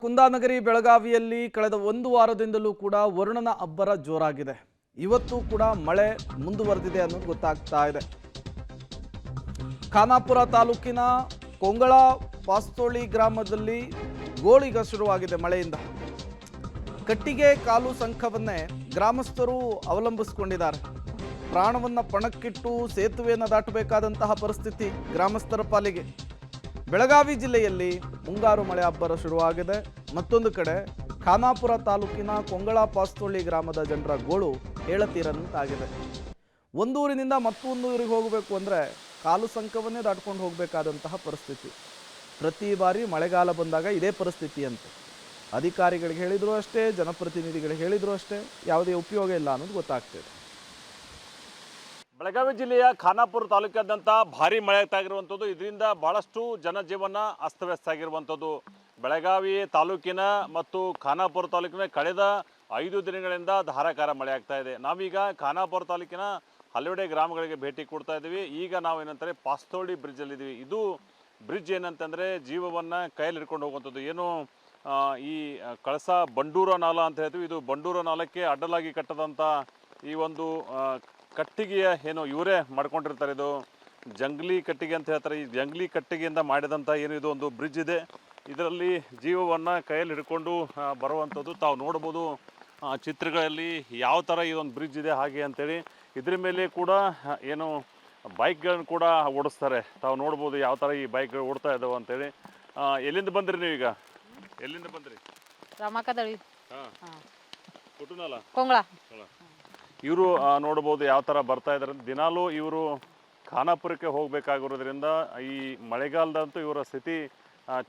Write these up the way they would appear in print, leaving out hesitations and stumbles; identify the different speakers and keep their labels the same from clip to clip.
Speaker 1: ಕುಂದಾನಗರಿ ಬೆಳಗಾವಿಯಲ್ಲಿ ಕಳೆದ ಒಂದು ವಾರದಿಂದಲೂ ಕೂಡ ವರುಣನ ಅಬ್ಬರ ಜೋರಾಗಿದೆ. ಇವತ್ತು ಕೂಡ ಮಳೆ ಮುಂದುವರೆದಿದೆ ಅನ್ನೋದು ಗೊತ್ತಾಗ್ತಾ ಇದೆ. ಖಾನಾಪುರ ತಾಲೂಕಿನ ಕೊಂಗಳ ಪಾಸ್ತೋಳಿ ಗ್ರಾಮದಲ್ಲಿ ಗೋಳಿಗ ಶುರುವಾಗಿದೆ ಮಳೆಯಿಂದ. ಕಟ್ಟಿಗೆ ಕಾಲು ಸಂಖವನ್ನೇ ಗ್ರಾಮಸ್ಥರು ಅವಲಂಬಿಸಿಕೊಂಡಿದ್ದಾರೆ. ಪ್ರಾಣವನ್ನ ಪಣಕ್ಕಿಟ್ಟು ಸೇತುವೆಯನ್ನು ದಾಟಬೇಕಾದಂತಹ ಪರಿಸ್ಥಿತಿ ಗ್ರಾಮಸ್ಥರ ಪಾಲಿಗೆ. ಬೆಳಗಾವಿ ಜಿಲ್ಲೆಯಲ್ಲಿ ಮುಂಗಾರು ಮಳೆ ಅಬ್ಬರ ಶುರುವಾಗಿದೆ. ಮತ್ತೊಂದು ಕಡೆ ಖಾನಾಪುರ ತಾಲೂಕಿನ ಕೊಂಗಳ ಪಾಸ್ತೋಳಿ ಗ್ರಾಮದ ಜನರ ಗೋಳು ಹೇಳತೀರಂತಾಗಿದೆ. ಒಂದೂರಿನಿಂದ ಮತ್ತೊಂದು ಊರಿಗೆ ಹೋಗಬೇಕು ಅಂದರೆ ಕಾಲು ಸಂಕವನ್ನೇ ದಾಟ್ಕೊಂಡು ಹೋಗಬೇಕಾದಂತಹ ಪರಿಸ್ಥಿತಿ. ಪ್ರತಿ ಬಾರಿ ಮಳೆಗಾಲ ಬಂದಾಗ ಇದೇ ಪರಿಸ್ಥಿತಿ ಅಂತೆ. ಅಧಿಕಾರಿಗಳಿಗೆ ಹೇಳಿದ್ರು ಅಷ್ಟೇ, ಜನಪ್ರತಿನಿಧಿಗಳಿಗೆ ಹೇಳಿದ್ರು ಅಷ್ಟೇ, ಯಾವುದೇ ಉಪಯೋಗ ಇಲ್ಲ ಅನ್ನೋದು ಗೊತ್ತಾಗ್ತಿದೆ.
Speaker 2: ಬೆಳಗಾವಿ ಜಿಲ್ಲೆಯ ಖಾನಾಪುರ ತಾಲೂಕಾದ್ಯಂತ ಭಾರಿ ಮಳೆ ಆಗ್ತಾಗಿರುವಂಥದ್ದು. ಇದರಿಂದ ಬಹಳಷ್ಟು ಜನಜೀವನ ಅಸ್ತವ್ಯಸ್ತ ಆಗಿರುವಂಥದ್ದು. ಬೆಳಗಾವಿ ತಾಲೂಕಿನ ಮತ್ತು ಖಾನಾಪುರ ತಾಲೂಕಿನ ಕಳೆದ 5 ದಿನಗಳಿಂದ ಧಾರಾಕಾರ ಮಳೆ ಆಗ್ತಾ ಇದೆ. ನಾವೀಗ ಖಾನಾಪುರ ತಾಲೂಕಿನ ಹಲವೆಡೆ ಗ್ರಾಮಗಳಿಗೆ ಭೇಟಿ ಕೊಡ್ತಾ ಇದ್ದೀವಿ. ಈಗ ನಾವು ಏನಂತಾರೆ ಪಾಸ್ತೋಳಿ ಬ್ರಿಡ್ಜಲ್ಲಿದ್ದೀವಿ. ಇದು ಬ್ರಿಡ್ಜ್ ಏನಂತಂದರೆ ಜೀವವನ್ನು ಕೈಯಲ್ಲಿ ಹಿಡ್ಕೊಂಡು ಹೋಗುವಂಥದ್ದು. ಏನು ಈ ಕಳಸ ಬಂಡೂರ ನಾಲ ಅಂತ ಹೇಳ್ತೀವಿ. ಇದು ಬಂಡೂರ ನಾಲಕ್ಕೆ ಅಡ್ಡಲಾಗಿ ಕಟ್ಟದಂಥ ಈ ಒಂದು ಕಟ್ಟಿಗೆಯ ಏನು ಇವರೇ ಮಾಡ್ಕೊಂಡಿರ್ತಾರೆ. ಇದು ಜಂಗ್ಲಿ ಕಟ್ಟಿಗೆ ಅಂತ ಹೇಳ್ತಾರೆ. ಈ ಜಂಗ್ಲಿ ಕಟ್ಟಿಗೆಯಿಂದ ಮಾಡಿದಂಥ ಏನು ಇದು ಒಂದು ಬ್ರಿಡ್ಜ್ ಇದೆ. ಇದರಲ್ಲಿ ಜೀವವನ್ನು ಕೈಯಲ್ಲಿ ಹಿಡ್ಕೊಂಡು ಬರುವಂಥದ್ದು ತಾವು ನೋಡ್ಬೋದು ಚಿತ್ರಗಳಲ್ಲಿ ಯಾವ ಥರ ಇದೊಂದು ಬ್ರಿಡ್ಜ್ ಇದೆ ಹಾಗೆ ಅಂತೇಳಿ. ಇದ್ರ ಮೇಲೆ ಕೂಡ ಏನು ಬೈಕ್ಗಳನ್ನು ಕೂಡ ಓಡಿಸ್ತಾರೆ. ತಾವು ನೋಡ್ಬೋದು ಯಾವ ಥರ ಈ ಬೈಕ್ಗಳು ಓಡ್ತಾ ಇದ್ದಾವೆ ಅಂತೇಳಿ. ಎಲ್ಲಿಂದ ಬಂದ್ರಿ ನೀವೀಗ? ಎಲ್ಲಿಂದ ಬಂದ್ರಿ?
Speaker 3: ರಾಮಕದಳಿ.
Speaker 2: ಹಾಂ, ಕುಟುನಲ್ಲ
Speaker 3: ಕೊಂಗಳ.
Speaker 2: ಇವರು ನೋಡ್ಬೋದು ಯಾವ ಥರ ಬರ್ತಾ ಇದ್ದಾರೆ. ದಿನಾಲೂ ಇವರು ಖಾನಾಪುರಕ್ಕೆ ಹೋಗಬೇಕಾಗಿರೋದ್ರಿಂದ ಈ ಮಳೆಗಾಲದಂತೂ ಇವರ ಸ್ಥಿತಿ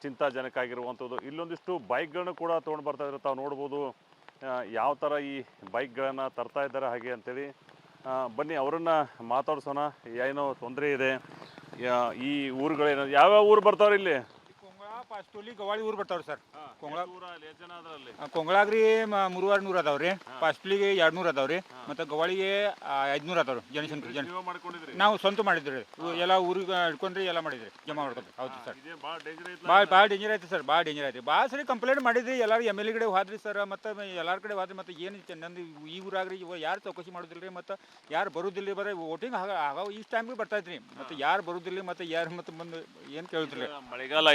Speaker 2: ಚಿಂತಾಜನಕ ಆಗಿರುವಂಥದ್ದು. ಇಲ್ಲೊಂದಿಷ್ಟು ಬೈಕ್ಗಳನ್ನು ಕೂಡ ತೊಗೊಂಡು ಬರ್ತಾ ಇದ್ದಾರೆ. ತಾವು ನೋಡ್ಬೋದು ಯಾವ ಥರ ಈ ಬೈಕ್ಗಳನ್ನು ತರ್ತಾ ಇದ್ದಾರೆ ಹಾಗೆ ಅಂತೇಳಿ. ಬನ್ನಿ ಅವರನ್ನು ಮಾತಾಡ್ಸೋಣ. ಏನೋ ತೊಂದರೆ ಇದೆ ಈ ಊರುಗಳೇನೋ ಯಾವ್ಯಾವ ಊರು ಬರ್ತಾವ್ರಿ ಇಲ್ಲಿ?
Speaker 4: ಪಾಸ್ತೋಳಿ ಗವಾಳಿ ಊರು ಬರ್ತಾವ್ರಿ ಸರ್.
Speaker 2: ಕೊಂಗಳಾಗ
Speaker 4: ರೀ 300 ಅದಾವ್ರಿ. ಪಾಸ್ತೋಳಿಗೆ 200 ಅದಾವ್ರಿ. ಮತ್ತು ಗವಾಳಿಗೆ 500 ಅದಾವ್ರಿ. ಜನಸಂಖ್ಯೆ ನಾವು ಸ್ವಂತ ಮಾಡಿದ್ರಿ. ಎಲ್ಲ ಊರಿಗೆ ಹಿಡ್ಕೊಂಡ್ರಿ ಎಲ್ಲ ಮಾಡಿದ್ರಿ, ಜಮಾ ಮಾಡ್ಕೊಂಡ್ರಿ. ಹೌದು ಸರ್, ಭಾಳ ಡೇಂಜರ್ ಐತಿ ಸರ್. ಭಾಳ ಡೇಂಜರ್ ಐತಿ. ಭಾಳ ಸರಿ ಕಂಪ್ಲೇಂಟ್ ಮಾಡಿದ್ರಿ. ಎಲ್ಲರೂ MLA ಕಡೆ ಹೋದ್ರಿ ಸರ್. ಮತ್ತು ಎಲ್ಲರ ಕಡೆ ಹೋದ್ರಿ. ಮತ್ತು ಏನು ನಂದು ಈ ಊರಾಗ್ರಿ ಯಾರು ಚೌಕಸಿ ಮಾಡೋದಿಲ್ಲ. ಮತ್ತು ಯಾರು ಬರೋದಿಲ್ಲ. ಬರೀ ವೋಟಿಂಗ್ ಆಗಾವ ಈ ಟೈಮ್ಗೆ ಬರ್ತಾಯಿದ್ರಿ. ಮತ್ತು ಯಾರು ಬರೋದಿಲ್ಲ. ಮತ್ತು ಯಾರು ಮತ್ತು ಬಂದು ಏನು ಕೇಳಿದ್ರಿ.
Speaker 2: ಮಳೆಗಾಲ